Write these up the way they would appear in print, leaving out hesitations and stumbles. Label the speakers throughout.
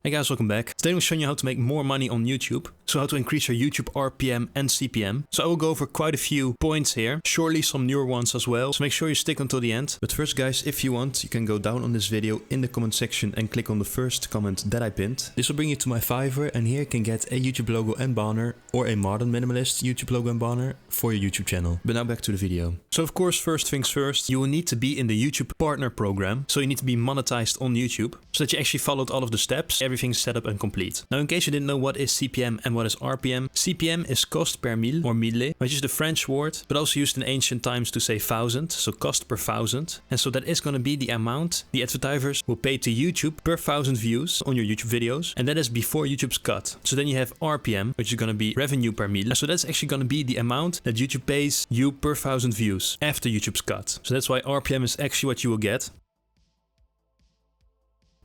Speaker 1: Hey guys, welcome back. Today I'm showing you how to make more money on YouTube. So how to increase your YouTube RPM and CPM. So I will go over quite a few points here, surely some newer ones as well. So make sure you stick until the end. But first guys, if you want, you can go down on this video in the comment section and click on the first comment that I pinned. This will bring you to my Fiverr and here you can get a YouTube logo and banner or a modern minimalist YouTube logo and banner for your YouTube channel. But now back to the video. So of course, first things first, you will need to be in the YouTube partner program. So you need to be monetized on YouTube so that you actually followed all of the steps. Everything's set up and complete. Now in case you didn't know what is CPM and what is RPM, CPM is cost per mille or mille, which is the French word, but also used in ancient times to say thousand, so cost per thousand. And so that is going to be the amount the advertisers will pay to YouTube per 1,000 views on your YouTube videos, and that is before YouTube's cut. So then you have RPM, which is going to be revenue per mille. So that's actually going to be the amount that YouTube pays you per 1,000 views after YouTube's cut. So that's why RPM is actually what you will get.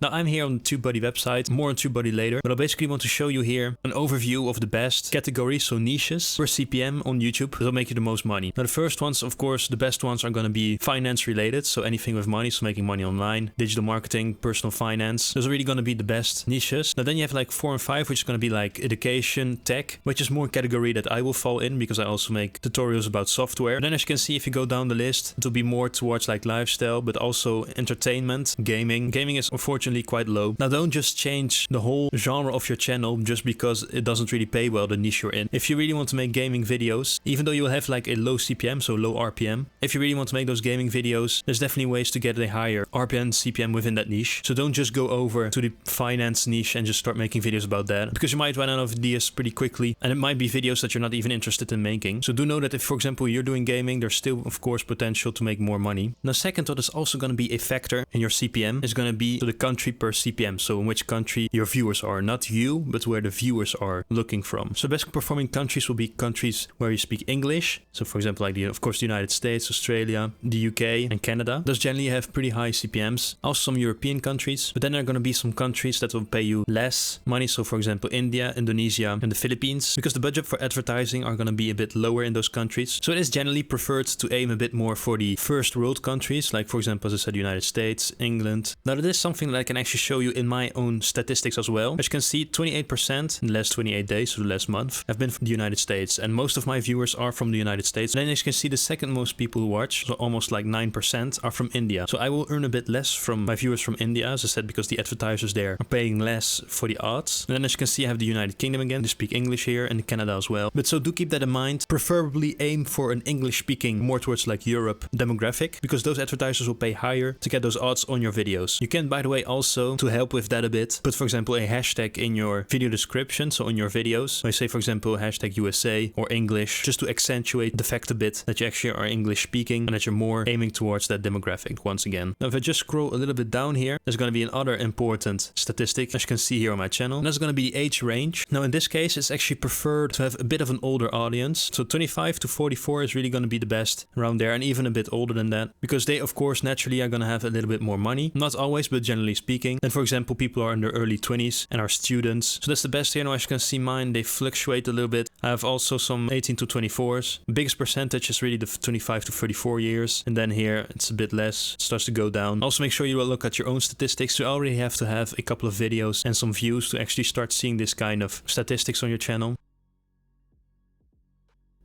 Speaker 1: Now I'm here on the Tubebuddy website, more on Tubebuddy later, but I basically want to show you here an overview of the best categories, so niches, per CPM on YouTube that will make you the most money. Now the first ones, of course, the best ones are going to be finance related, so anything with money, so making money online, digital marketing, personal finance. Those are really going to be the best niches. Now then you have like 4 and 5, which is going to be like education, tech, which is more category that I will fall in because I also make tutorials about software. And then as you can see, if you go down the list, it will be more towards like lifestyle, but also entertainment, gaming. Gaming is unfortunately quite low. Now don't just change the whole genre of your channel just because it doesn't really pay well, the niche you're in. If you really want to make gaming videos, even though you will have like a low CPM, so low RPM, if you really want to make those gaming videos, there's definitely ways to get a higher RPM and CPM within that niche. So don't just go over to the finance niche and just start making videos about that, because you might run out of ideas pretty quickly and it might be videos that you're not even interested in making. So do know that if, for example, you're doing gaming, there's still of course potential to make more money. Now second, what is also going to be a factor in your CPM is going to be the country per CPM, so in which country your viewers are, not you, but where the viewers are looking from. So best performing countries will be countries where you speak English. So for example, like of course the United States, Australia, the UK and Canada. Those generally have pretty high CPMs. Also some European countries, but then there are going to be some countries that will pay you less money. So for example, India, Indonesia and the Philippines, because the budget for advertising are going to be a bit lower in those countries. So it is generally preferred to aim a bit more for the first world countries, like for example, as I said, the United States, England. Now that is something that I can actually show you in my own statistics as well. As you can see, 28% in the last 28 days, so the last month, have been from the United States, and most of my viewers are from the United States. And then as you can see, the second most people who watch, so almost like 9%, are from India. So I will earn a bit less from my viewers from India, as I said, because the advertisers there are paying less for the ads. And then as you can see, I have the United Kingdom again, they speak English here, and Canada as well. But so do keep that in mind. Preferably aim for an English speaking, more towards like Europe demographic, because those advertisers will pay higher to get those ads on your videos. You can, by the way, also to help with that a bit, put for example a hashtag in your video description, so on your videos. So I say for example hashtag USA or English, just to accentuate the fact a bit that you actually are English speaking and that you're more aiming towards that demographic once again. Now if I just scroll a little bit down here, there's going to be another important statistic, as you can see here on my channel, and that's going to be the age range. Now in this case, it's actually preferred to have a bit of an older audience. So 25 to 44 is really going to be the best around there, and even a bit older than that, because they of course naturally are going to have a little bit more money. Not always, but generally speaking. And for example, people are in their early 20s and are students. So that's the best here. Now as you can see, mine, they fluctuate a little bit. I have also some 18 to 24s. The biggest percentage is really the 25 to 34 years. And then here it's a bit less. It starts to go down. Also make sure you will look at your own statistics. You already have to have a couple of videos and some views to actually start seeing this kind of statistics on your channel.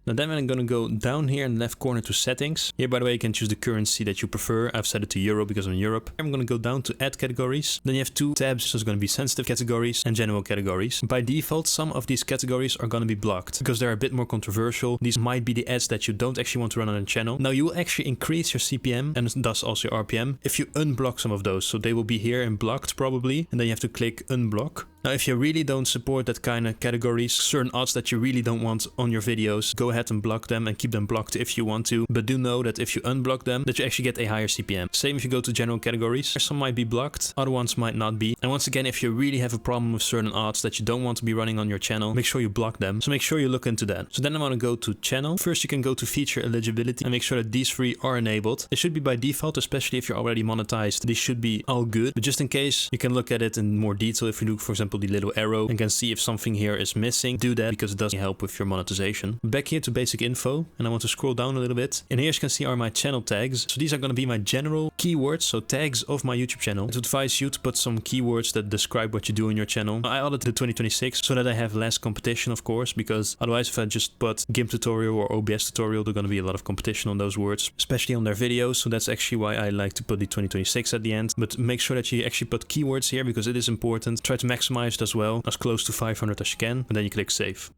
Speaker 1: Now then I'm going to go down here in the left corner to settings. Here, by the way, you can choose the currency that you prefer. I've set it to euro because I'm in Europe. I'm going to go down to add categories. Then you have two tabs. So it's going to be sensitive categories and general categories. By default, some of these categories are going to be blocked because they're a bit more controversial. These might be the ads that you don't actually want to run on a channel. Now you will actually increase your CPM and thus also your RPM if you unblock some of those. So they will be here and blocked probably. And then you have to click unblock. Now if you really don't support that kind of categories, certain ads that you really don't want on your videos, go ahead and block them and keep them blocked if you want to. But do know that if you unblock them, that you actually get a higher CPM. Same if you go to general categories. Some might be blocked, other ones might not be. And once again, if you really have a problem with certain ads that you don't want to be running on your channel, make sure you block them. So make sure you look into that. So then I'm going to go to channel. First you can go to feature eligibility and make sure that these three are enabled. It should be by default, especially if you're already monetized. These should be all good. But just in case, you can look at it in more detail if you do, for example, example, the little arrow and can see if something here is missing. Do that because it doesn't help with your monetization. Back here to basic info, and I want to scroll down a little bit. And here you can see are my channel tags. So these are going to be my general keywords, so tags of my YouTube channel. I would advise you to put some keywords that describe what you do in your channel. I added the 2026 so that I have less competition, of course, because otherwise if I just put GIMP tutorial or OBS tutorial, there's going to be a lot of competition on those words, especially on their videos. So that's actually why I like to put the 2026 at the end. But make sure that you actually put keywords here because it is important. Try to maximize it as well, as close to 500 as you can, and then you click save.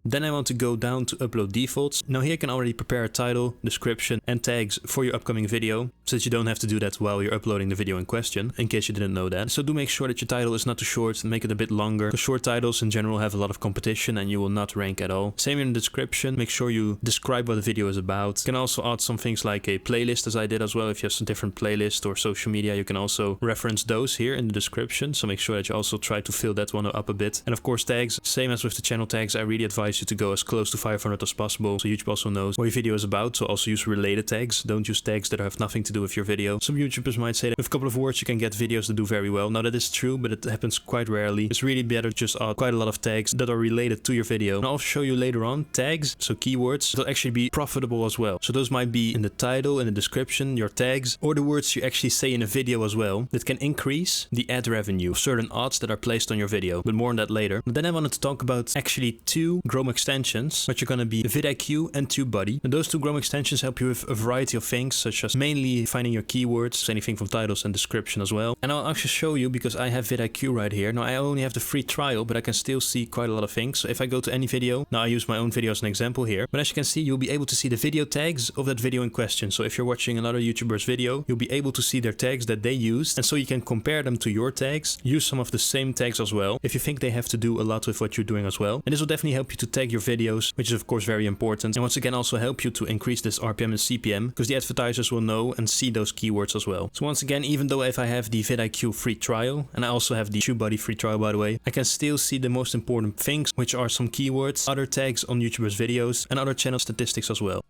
Speaker 1: Then I want to go down to upload defaults. Now here you can already prepare a title, description and tags for your upcoming video, so that you don't have to do that while you're uploading the video in question, in case you didn't know that. So do make sure that your title is not too short and make it a bit longer, because short titles in general have a lot of competition and you will not rank at all. Same in the description, make sure you describe what the video is about. You can also add some things like a playlist as I did as well. If you have some different playlists or social media, you can also reference those here in the description. So make sure that you also try to fill that one up a bit. And of course tags, same as with the channel tags, I really advise you to go as close to 500 as possible, so YouTube also knows what your video is about. So also use related tags, don't use tags that have nothing to do with your video. Some YouTubers might say that with a couple of words you can get videos that do very well. Now that is true, but it happens quite rarely. It's really better to just add quite a lot of tags that are related to your video. And I'll show you later on tags, so keywords, that will actually be profitable as well. So those might be in the title, in the description, your tags, or the words you actually say in a video as well, that can increase the ad revenue of certain ads that are placed on your video. But more on that later. But then I wanted to talk about actually two Chrome extensions, which are going to be VidIQ and Tubebuddy. And those two Chrome extensions help you with a variety of things, such as mainly finding your keywords, anything from titles and description as well. And I'll actually show you because I have VidIQ right here. Now I only have the free trial, but I can still see quite a lot of things. So if I go to any video, now I use my own video as an example here, but as you can see, you'll be able to see the video tags of that video in question. So if you're watching another YouTuber's video, you'll be able to see their tags that they used. And so you can compare them to your tags, use some of the same tags as well, if you think they have to do a lot with what you're doing as well. And this will definitely help you to tag your videos, which is of course very important, and once again also help you to increase this RPM and CPM, because the advertisers will know and see those keywords as well. So once again, even though if I have the VidIQ free trial, and I also have the Tubebuddy free trial by the way, I can still see the most important things, which are some keywords, other tags on YouTubers' videos, and other channel statistics as well.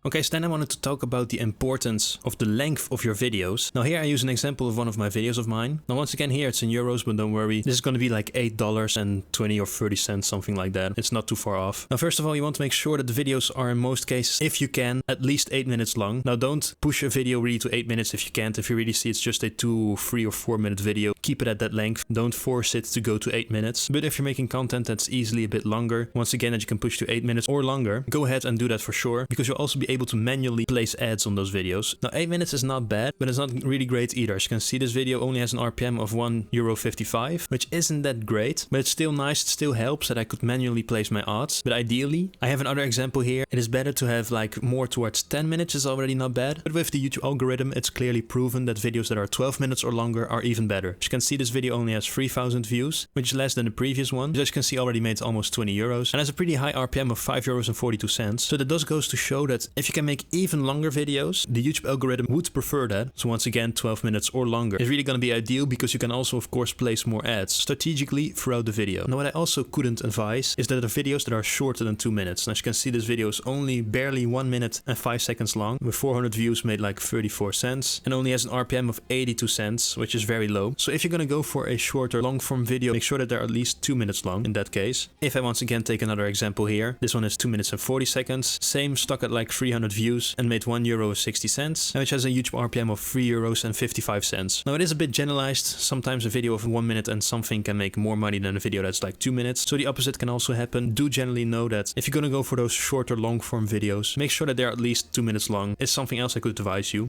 Speaker 1: Okay, so then I wanted to talk about the importance of the length of your videos. Now here I use an example of one of my videos of mine. Now once again here it's in euros, but don't worry. This is going to be like $8.20 or 30 cents, something like that. It's not too far off. Now first of all, you want to make sure that the videos are in most cases, if you can, at least 8 minutes long. Now don't push a video really to 8 minutes if you can't. If you really see it's just a 2, 3 or 4 minute video, keep it at that length. Don't force it to go to 8 minutes. But if you're making content that's easily a bit longer, once again that you can push to 8 minutes or longer, go ahead and do that for sure, because you'll also be able to manually place ads on those videos. Now 8 minutes is not bad, but it's not really great either. As you can see, this video only has an RPM of €1.55, which isn't that great, but it's still nice. It still helps that I could manually place my ads. But ideally, I have another example here. It is better to have like more towards 10 minutes is already not bad. But with the YouTube algorithm, it's clearly proven that videos that are 12 minutes or longer are even better. As you can see, this video only has 3,000 views, which is less than the previous one. Which as you can see already made almost €20 and has a pretty high RPM of €5.42. So that does goes to show that if you can make even longer videos, the YouTube algorithm would prefer that. So once again, 12 minutes or longer is really going to be ideal, because you can also of course place more ads strategically throughout the video. Now what I also couldn't advise is that there are videos that are shorter than 2 minutes. And as you can see, this video is only barely 1 minute and 5 seconds long, with 400 views, made like 34 cents, and only has an RPM of 82 cents, which is very low. So if you're going to go for a shorter long form video, make sure that they're at least 2 minutes long in that case. If I once again take another example here, this one is 2 minutes and 40 seconds, same, stuck at like 300 views and made €1.60, which has a YouTube RPM of €3.55. Now it is a bit generalized. Sometimes a video of 1 minute and something can make more money than a video that's like 2 minutes. So the opposite can also happen. Do generally know that if you're going to go for those shorter long form videos, make sure that they're at least 2 minutes long. It's something else I could advise you.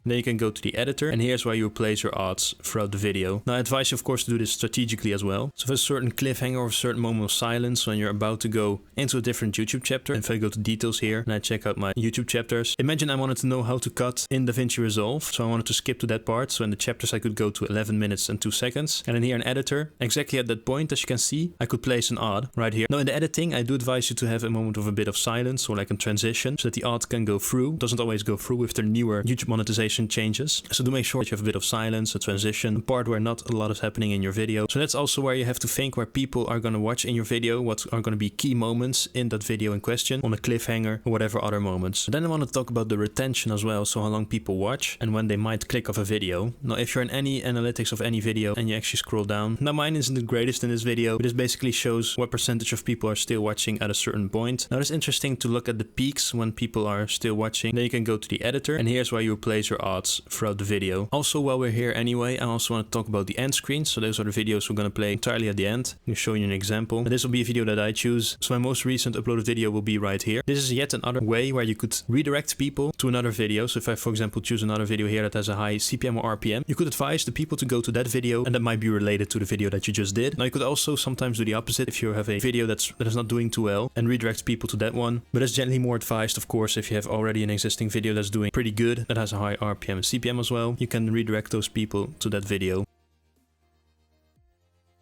Speaker 1: Then you can go to the editor, and here's where you place your ads throughout the video. Now I advise you of course to do this strategically as well. So if there's a certain cliffhanger or a certain moment of silence when you're about to go into a different YouTube chapter, if I go to details here and I check out my YouTube chapters, imagine I wanted to know how to cut in DaVinci Resolve, so I wanted to skip to that part. So in the chapters I could go to 11 minutes and 2 seconds, and then here in editor, exactly at that point, as you can see, I could place an ad right here. Now in the editing, I do advise you to have a moment of a bit of silence, or like a transition, so that the ad can go through. It doesn't always go through with the newer YouTube monetization transition changes. So do make sure that you have a bit of silence, a transition, a part where not a lot is happening in your video. So that's also where you have to think where people are going to watch in your video, what are going to be key moments in that video in question, on a cliffhanger or whatever other moments. Then I want to talk about the retention as well, so how long people watch and when they might click off a video. Now if you're in any analytics of any video and you actually scroll down, now mine isn't the greatest in this video, but this basically shows what percentage of people are still watching at a certain point. Now it's interesting to look at the peaks when people are still watching. Then you can go to the editor and here's where you place your odds throughout the video. Also, while we're here anyway, I also want to talk about the end screens. So those are the videos we're going to play entirely at the end. I'm showing you an example. And this will be a video that I choose. So my most recent uploaded video will be right here. This is yet another way where you could redirect people to another video. So if I, for example, choose another video here that has a high CPM or RPM, you could advise the people to go to that video and that might be related to the video that you just did. Now you could also sometimes do the opposite if you have a video that is not doing too well and redirect people to that one. But it's generally more advised, of course, if you have already an existing video that's doing pretty good, that has a high RPM and CPM as well, you can redirect those people to that video.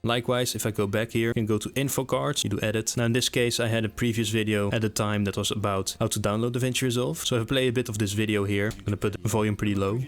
Speaker 1: Likewise, if I go back here, you can go to info cards, you do edit. Now in this case, I had a previous video at the time that was about how to download DaVinci Resolve. So if I play a bit of this video here, I'm gonna put the volume pretty low.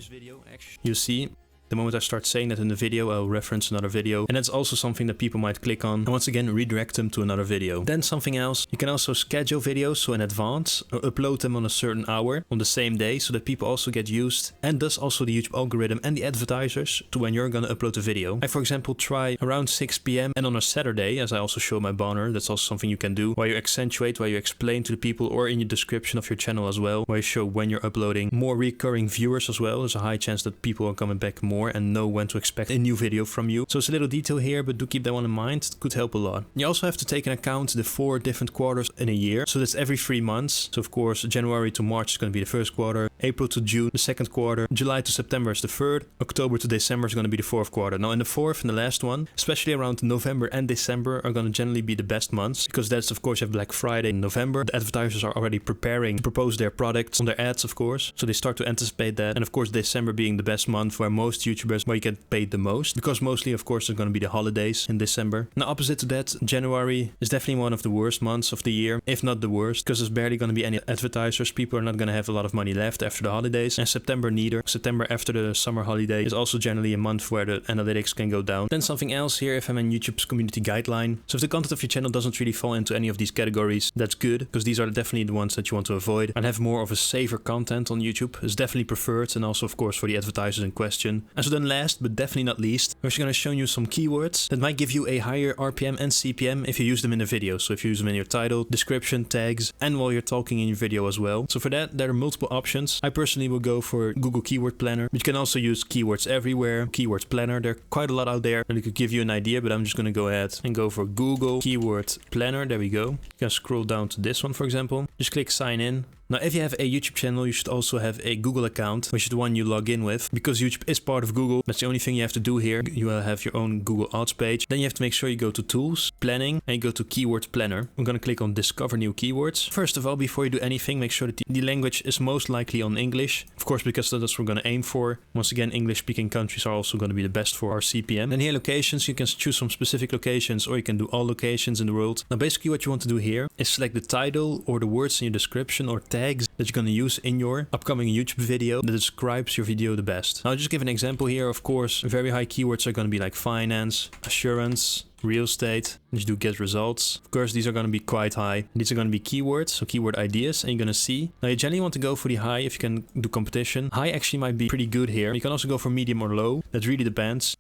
Speaker 1: You see, the moment I start saying that in the video, I'll reference another video. And that's also something that people might click on. And once again, redirect them to another video. Then something else, you can also schedule videos, so in advance, or upload them on a certain hour on the same day, so that people also get used, and thus also the YouTube algorithm and the advertisers, to when you're gonna upload a video. I, for example, try around 6 PM and on a Saturday, as I also show my banner. That's also something you can do, where you accentuate, where you explain to the people, or in your description of your channel as well, where you show when you're uploading. More recurring viewers as well. There's a high chance that people are coming back more and know when to expect a new video from you. So it's a little detail here, but do keep that one in mind. It could help a lot. You also have to take into account the 4 different quarters in a year. So that's every 3 months. So of course, January to March is going to be the first quarter, April to June, the second quarter, July to September is the third, October to December is going to be the fourth quarter. Now in the fourth and the last one, especially around November and December, are going to generally be the best months, because that's, of course, you have Black Friday in November. The advertisers are already preparing to propose their products on their ads, of course. So they start to anticipate that. And of course, December being the best month where most YouTubers, where you get paid the most, because mostly, of course, there's going to be the holidays in December. Now opposite to that, January is definitely one of the worst months of the year, if not the worst, because there's barely going to be any advertisers. People are not going to have a lot of money left after the holidays, and September neither. September after the summer holiday is also generally a month where the analytics can go down. Then something else here, if I'm in YouTube's community guideline. So if the content of your channel doesn't really fall into any of these categories, that's good, because these are definitely the ones that you want to avoid, and have more of a safer content on YouTube is definitely preferred, and also of course for the advertisers in question. And so then last, but definitely not least, we're just going to show you some keywords that might give you a higher RPM and CPM if you use them in the video. So if you use them in your title, description, tags, and while you're talking in your video as well. So for that, there are multiple options. I personally will go for Google Keyword Planner, but you can also use Keywords Everywhere, Keywords Planner. There are quite a lot out there that could give you an idea, but I'm just going to go ahead and go for Google Keyword Planner. There we go. You can scroll down to this one, for example. Just click sign in. Now, if you have a YouTube channel, you should also have a Google account, which is the one you log in with, because YouTube is part of Google. That's the only thing you have to do here. You will have your own Google Ads page. Then you have to make sure you go to Tools, Planning, and you go to Keyword Planner. I'm going to click on Discover New Keywords. First of all, before you do anything, make sure that the language is most likely on English. Of course, because that's what we're going to aim for. Once again, English-speaking countries are also going to be the best for our CPM. And here, locations, you can choose some specific locations, or you can do all locations in the world. Now, basically what you want to do here is select the title or the words in your description or tags that you're going to use in your upcoming YouTube video that describes your video the best. Now, I'll just give an example here. Of course, very high keywords are going to be like finance, assurance, real estate. You do get results. Of course, these are going to be quite high. These are going to be keywords, so keyword ideas, and you're going to see. Now, you generally want to go for the high if you can do competition. High actually might be pretty good here. You can also go for medium or low. That really depends.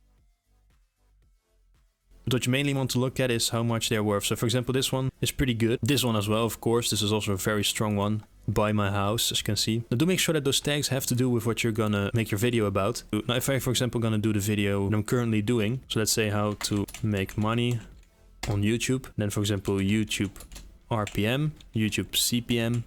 Speaker 1: But what you mainly want to look at is how much they're worth. So for example, this one is pretty good. This one as well, of course. This is also a very strong one. Buy my house, as you can see. Now do make sure that those tags have to do with what you're gonna make your video about. Now if I, for example, gonna do the video that I'm currently doing, so let's say how to make money on YouTube. Then for example, YouTube RPM, YouTube CPM,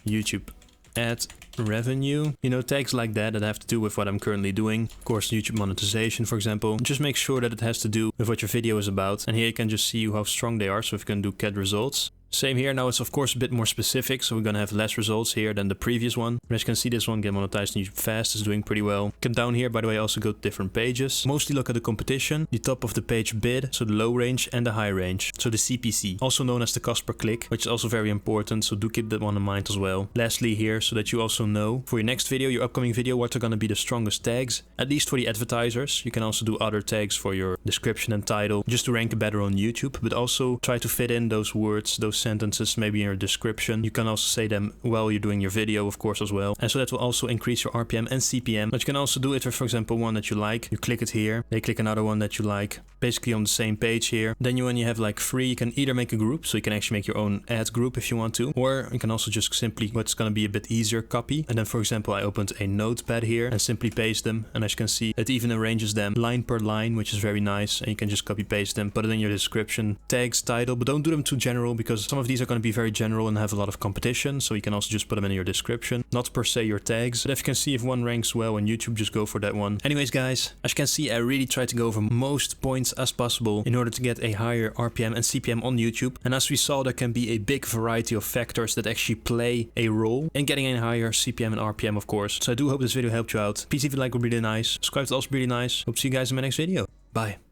Speaker 1: YouTube ad revenue, you know, tags like that have to do with what I'm currently doing. Of course, YouTube monetization, for example. Just make sure that it has to do with what your video is about. And here you can just see how strong they are. So if you can do get results, Same here. Now it's of course a bit more specific, so we're gonna have less results here than the previous one. But as you can see, this one get monetized on YouTube fast is doing pretty well. Come down here, by the way, also go to different pages. Mostly look at the competition, the top of the page bid, so the low range and the high range. So the CPC, also known as the cost per click, which is also very important, so do keep that one in mind as well. Lastly here, so that you also know for your next video, your upcoming video, what are gonna be the strongest tags, at least for the advertisers. You can also do other tags for your description and title, just to rank better on YouTube, but also try to fit in those words, those sentences maybe in your description. You can also say them while you're doing your video, of course, as well. And so that will also increase your RPM and CPM. But you can also do it with, for example, one that you like. You click it here, they click another one that you like, basically on the same page here. Then when you have like 3, you can either make a group, so you can actually make your own ad group if you want to, or you can also just simply, what's going to be a bit easier, copy. And then, for example, I opened a notepad here and simply paste them. And as you can see, it even arranges them line per line, which is very nice. And you can just copy paste them, put it in your description, tags, title, but don't do them too general, because some of these are going to be very general and have a lot of competition. So you can also just put them in your description, not per se your tags. But if you can see if one ranks well on YouTube, just go for that one. Anyways, guys, as you can see, I really try to go over most points as possible in order to get a higher RPM and CPM on YouTube. And as we saw, there can be a big variety of factors that actually play a role in getting a higher CPM and RPM, of course. So I do hope this video helped you out. Please, if you like, would be really nice. Subscribe, it's also really nice. Hope to see you guys in my next video. Bye.